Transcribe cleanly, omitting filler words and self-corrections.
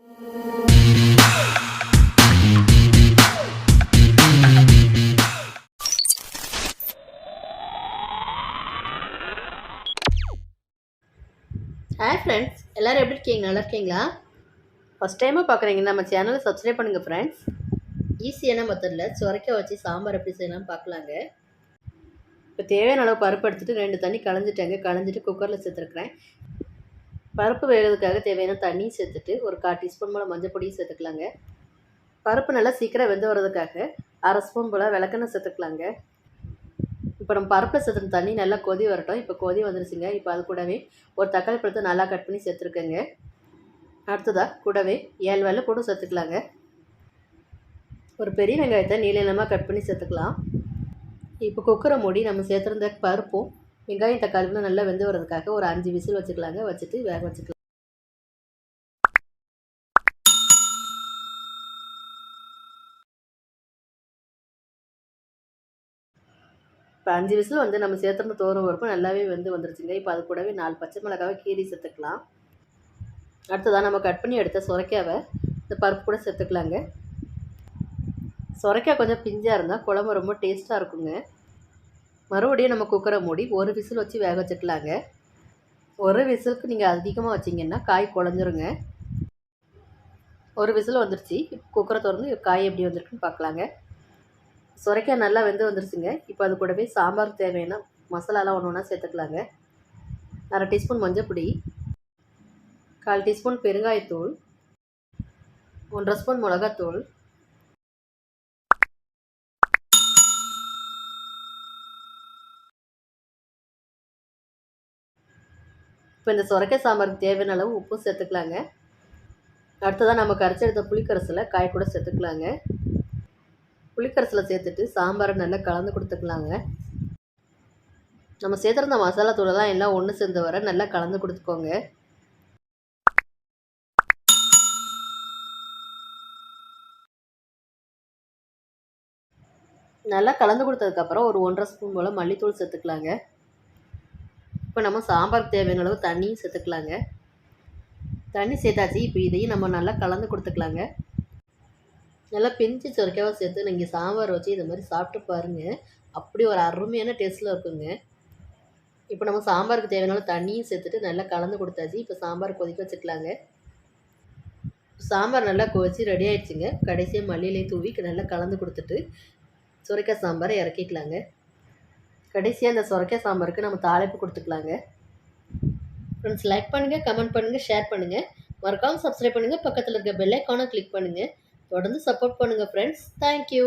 Hi friends, எல்லோரும் எப்படி இருக்கீங்க? நல்லா இருக்கீங்களா? ஃபஸ்ட் டைமாக பார்க்குறீங்கன்னா நம்ம சேனலை சப்ஸ்கிரைப் பண்ணுங்கள் ஃப்ரெண்ட்ஸ். ஈஸியான மெத்தடில் சுரைக்காய் வச்சு சாம்பார் எப்படி செய்யலாம் பார்க்கலாங்க. இப்போ தேவையான அளவு பருப்பு எடுத்துகிட்டு 2 தண்ணி களைஞ்சிட்டு குக்கரில் சேர்த்துருக்குறேன். பருப்பு வேகிறதுக்காக தேவையான தண்ணியும் சேர்த்துட்டு ஒரு 1/4 டீஸ்பூன் போல் மஞ்சள் பொடியும் சேர்த்துக்கலாங்க. பருப்பு நல்லா சீக்கிரம் வெந்து வர்றதுக்காக 1/2 ஸ்பூன் போல் விளக்கெண்ணெய் சேர்த்துக்கலாங்க. இப்போ நம்ம பருப்பில் சேர்த்துன தண்ணி நல்லா கொதி வரட்டும். இப்போ கொதி வந்துருச்சுங்க. இப்போ அது கூடவே ஒரு தக்காளி பழத்தை நல்லா கட் பண்ணி சேர்த்துருக்கேங்க. அடுத்ததாக கூடவே 7 வெள்ளை பூண்டும் சேர்த்துக்கலாங்க. ஒரு பெரிய வெங்காயத்தை நீளமாக கட் பண்ணி சேர்த்துக்கலாம். இப்போ குக்கரை மூடி நம்ம சேர்த்துருந்த பருப்பும் வெங்காயம் தக்காளியும் நல்லா வெந்து வர்றதுக்காக ஒரு 5 விசில் வச்சுக்கலாங்க. வச்சுட்டு வேக வச்சுக்கலாம். இப்போ 5 விசில் வந்து நம்ம சேர்த்துருந்த துவரம் பருப்பு நல்லாவே வந்துருச்சுங்க. இப்போ அது கூடவே 4 பச்சை மிளகாவை கீரி சேர்த்துக்கலாம். அடுத்ததாக நம்ம கட் பண்ணி எடுத்த சுரைக்காவை இந்த பருப்பு கூட சேர்த்துக்கலாங்க. சுரைக்காய் கொஞ்சம் பிஞ்சாக இருந்தால் குழம்பு ரொம்ப டேஸ்ட்டாக இருக்குங்க. மறுபடியும் நம்ம குக்கரை மூடி ஒரு விசில் வச்சு வேக வச்சுக்கலாங்க. ஒரு விசிலுக்கு நீங்கள் அதிகமாக வச்சிங்கன்னா காய் குழஞ்சிருங்க. ஒரு விசில் வந்துருச்சு. இப்போ குக்கரை திறந்து காய் எப்படி வந்திருக்குன்னு பார்க்கலாங்க. சுரைக்காய் நல்லா வந்துருச்சுங்க. இப்போ அது கூடவே சாம்பார் தேவையான மசாலாலாம் ஒன்று ஒன்றா சேர்த்துக்கலாங்க. 1/2 டீஸ்பூன் மஞ்சள் பொடி, 1/4 டீஸ்பூன் பெருங்காயத்தூள், 1/2 ஸ்பூன் மிளகாத்தூள், இப்போ இந்த சுரைக்காய் சாம்பாருக்கு தேவையான அளவு உப்பு சேர்த்துக்கலாங்க. அடுத்ததாக நம்ம கரைச்சி எடுத்த புளிக்கரைசலை காய் கூட சேர்த்துக்கலாங்க. புளிக்கரைசலை சேர்த்துட்டு சாம்பாரை நல்லா கலந்து கொடுத்துக்கலாங்க. நம்ம சேர்த்துருந்த மசாலா தூளெல்லாம் எல்லாம் ஒன்று சேர்ந்து வர நல்லா கலந்து கொடுத்துக்கோங்க. நல்லா கலந்து கொடுத்ததுக்கப்புறம் ஒரு 1/2 ஸ்பூன் போல் மல்லித்தூள் சேர்த்துக்கலாங்க. இப்போ நம்ம சாம்பாருக்கு தேவையான அளவு தண்ணியும் சேர்த்துக்கலாங்க. தண்ணி சேர்த்தாச்சு. இப்போ இதையும் நம்ம நல்லா கலந்து கொடுத்துக்கலாங்க. நல்லா பிஞ்சு சுரைக்காவை சேர்த்து நீங்கள் சாம்பார் வச்சு இது மாதிரி சாப்பிட்டு பாருங்கள். அப்படி ஒரு அருமையான டேஸ்ட்டில் இருக்குங்க. இப்போ நம்ம சாம்பாருக்கு தேவையான தண்ணியும் சேர்த்துட்டு நல்லா கலந்து கொடுத்தாச்சு. இப்போ சாம்பார் கொதிக்க வச்சுக்கலாங்க. சாம்பார் நல்லா கொதிச்சு ரெடி ஆகிடுச்சுங்க. கடைசியாக மல்லியிலே தூவி நல்லா கலந்து கொடுத்துட்டு சுரைக்காய் சாம்பாரை இறக்கிக்கலாங்க. கடைசியாக அந்த சுரைக்காய் சாம்பாருக்கு நம்ம தாளிப்பு கொடுத்துக்கலாங்க. ஃப்ரெண்ட்ஸ், லைக் பண்ணுங்கள், கமெண்ட் பண்ணுங்கள், ஷேர் பண்ணுங்கள். மறக்காமல் சப்ஸ்கிரைப் பண்ணுங்கள். பக்கத்தில் இருக்க பெல் ஐக்கானை கிளிக் பண்ணுங்கள். தொடர்ந்து சப்போர்ட் பண்ணுங்கள் ஃப்ரெண்ட்ஸ். தேங்க்யூ.